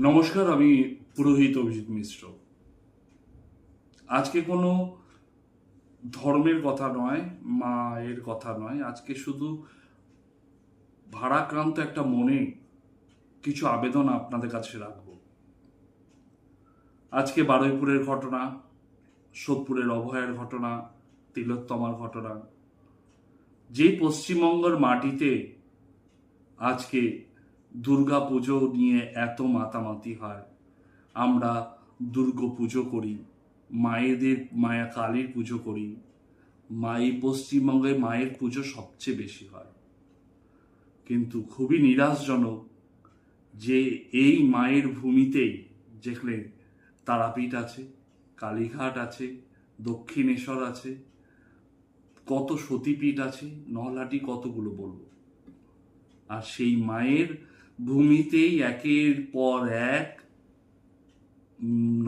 নমস্কার, আমি পুরোহিত অভিজিৎ মিশ্র। আজকে কোনো ধর্মের কথা নয়, মায়ের কথা নয়, আজকে শুধু ভারাক্রান্ত একটা মনে কিছু আবেদন আপনাদের কাছে রাখবো। আজকে বারুইপুরের ঘটনা, সোদপুরের অভয়ের ঘটনা, তিলোত্তমার ঘটনা, যে পশ্চিমবঙ্গের মাটিতে আজকে দুর্গা পুজো নিয়ে এত মাতামাতি হয়। আমরা দুর্গা পুজো করি, মায়েদের মায়া কালীর পুজো করি, এই পশ্চিমবঙ্গে মায়ের পুজো সবচেয়ে বেশি হয়। কিন্তু খুবই নিরাশজনক যে এই মায়ের ভূমিতেই যেখানে তারাপীঠ আছে, কালীঘাট আছে, দক্ষিণেশ্বর আছে, কত সতীপীঠ আছে, নলহাটি কতগুলো বলবো, আর সেই মায়ের ভূমিতেই একের পর এক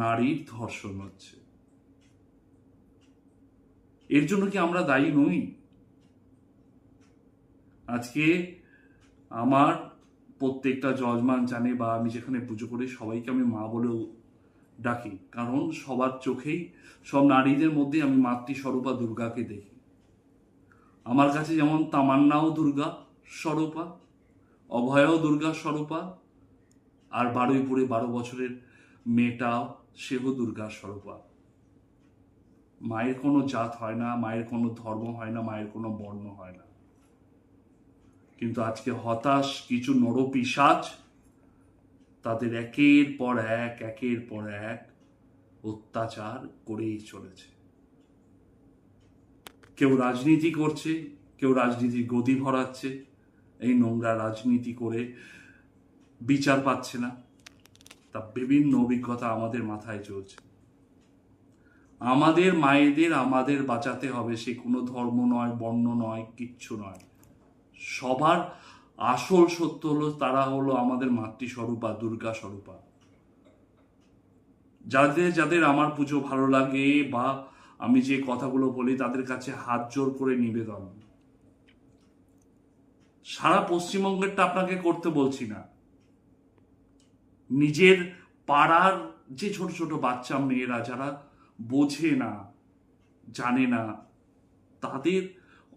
নারীর ধর্ষণ হচ্ছে। এর জন্য কি আমরা দায়ী নই? আজকে আমার প্রত্যেকটা যজমান জানে, বা আমি যেখানে পুজো করি সবাইকে আমি মা বলেও ডাকি, কারণ সবার চোখেই সব নারীদের মধ্যে আমি মাতৃস্বরূপা দুর্গাকে দেখি। আমার কাছে যেমন তামান্নাও দুর্গা স্বরূপা, অভয়াও দুর্গা স্বরূপা, আর বারুইপুরে 12 বছরের মেয়েটাও সেও দুর্গা স্বরূপা। মায়ের কোনো জাত হয় না, মায়ের কোনো ধর্ম হয় না, মায়ের কোনো বর্ণ হয় না। কিন্তু আজকে হতাশ কিছু নরপিশাচ তাদের একের পর এক অত্যাচার করেই চলেছে। কেউ রাজনীতি করছে, কেউ রাজনীতির গদি ভরাচ্ছে, এই নোংরা রাজনীতি করে বিচার পাচ্ছে না। তা বিভিন্ন অভিজ্ঞতা আমাদের মাথায় চলছে। আমাদের মায়েদের আমাদের বাঁচাতে হবে, সে কোনো ধর্ম নয়, বর্ণ নয়, কিচ্ছু নয়। সবার আসল সত্য হলো তারা হলো আমাদের মাতৃস্বরূপা, দুর্গা স্বরূপা। যাদের যাদের আমার পুজো ভালো লাগে বা আমি যে কথাগুলো বলি তাদের কাছে হাত জোর করে নিবেদন, সারা পশ্চিমবঙ্গেরটা আপনাকে করতে বলছি না, নিজের পাড়ার যে ছোট ছোট বাচ্চা মেয়েরা যারা বোঝে না, জানে না, তাদের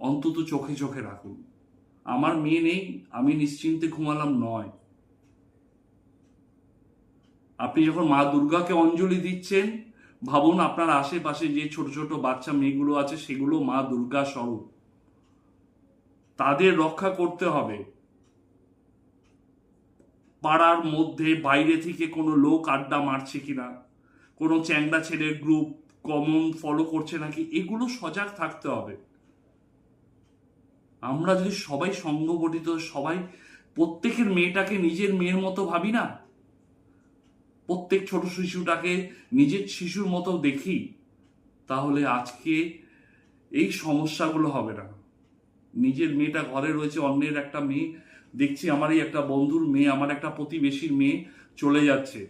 অন্তত চোখে চোখে রাখুন। আমার মেয়ে নেই, আমি নিশ্চিন্তে ঘুমালাম নয়। আপনি যখন মা দুর্গাকে অঞ্জলি দিচ্ছেন, ভাবুন আপনার আশেপাশে যে ছোট ছোট বাচ্চা মেয়েগুলো আছে সেগুলো মা দুর্গা স্বরূপ, তাদের রক্ষা করতে হবে। পাড়ার মধ্যে বাইরে থেকে কোনো লোক আড্ডা মারছে কিনা, কোনো চ্যাংড়া ছেলের গ্রুপ কমন ফলো করছে নাকি, এগুলো সজাগ থাকতে হবে। আমরা যদি সবাই সংগঠিত, সবাই প্রত্যেকের মেয়েটাকে নিজের মেয়ের মতো ভাবি না, প্রত্যেক ছোট শিশুটাকে নিজের শিশুর মতো দেখি, তাহলে আজকে এই সমস্যাগুলো হবে না। নিজের মেয়েটা ঘরে রয়েছে, অন্যের একটা মেয়ে দেখছি, আমারই একটা বন্ধুর মেয়ে, আমার একটা প্রতিবেশীর মেয়ে চলে যাচ্ছে,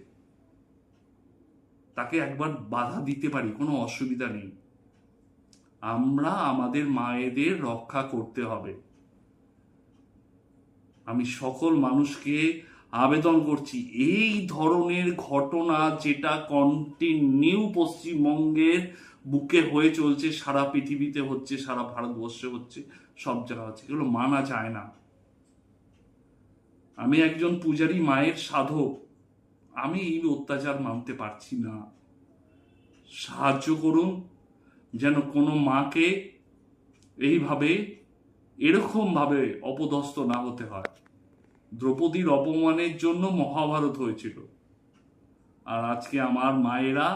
তাকে একবার বাধা দিতে পারি, কোনো অসুবিধা নেই। আমরা আমাদের মায়েদের রক্ষা করতে হবে। আমি সকল মানুষকে আবেদন করছি, এই ধরনের ঘটনা যেটা কন্টিনিউ পশ্চিমবঙ্গের বুকে হয়ে চলছে, সারা পৃথিবীতে হচ্ছে, সারা ভারতবর্ষে হচ্ছে, সব জায়গা হচ্ছে, এগুলো মানা যায় না। আমি একজন পূজারী, মায়ের সাধক, আমি এই অত্যাচার মানতে পারছি না। সাহায্য করুন যেন কোনো মাকে এইভাবে এরকম ভাবে অপদস্থ না হতে হয়। দ্রৌপদীর অপমানের জন্য মহাভারত হয়েছিল, আর আজকে আমার মায়েরা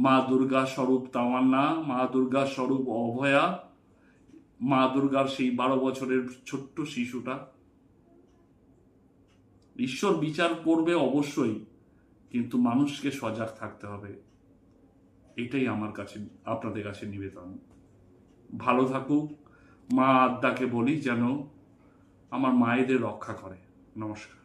মা দুর্গা স্বরূপ তামান্না, মা দুর্গা স্বরূপ অভয়া, মা দুর্গার সেই 12 বছরের ছোট্ট শিশুটা, ঈশ্বর বিচার করবে অবশ্যই, কিন্তু মানুষকে সজাগ থাকতে হবে। এটাই আমার কাছে আপনাদের কাছে নিবেদন। ভালো থাকুক। মা আদ্যাকে বলি যেন আমার মায়েদের রক্ষা করে। নমস্কার।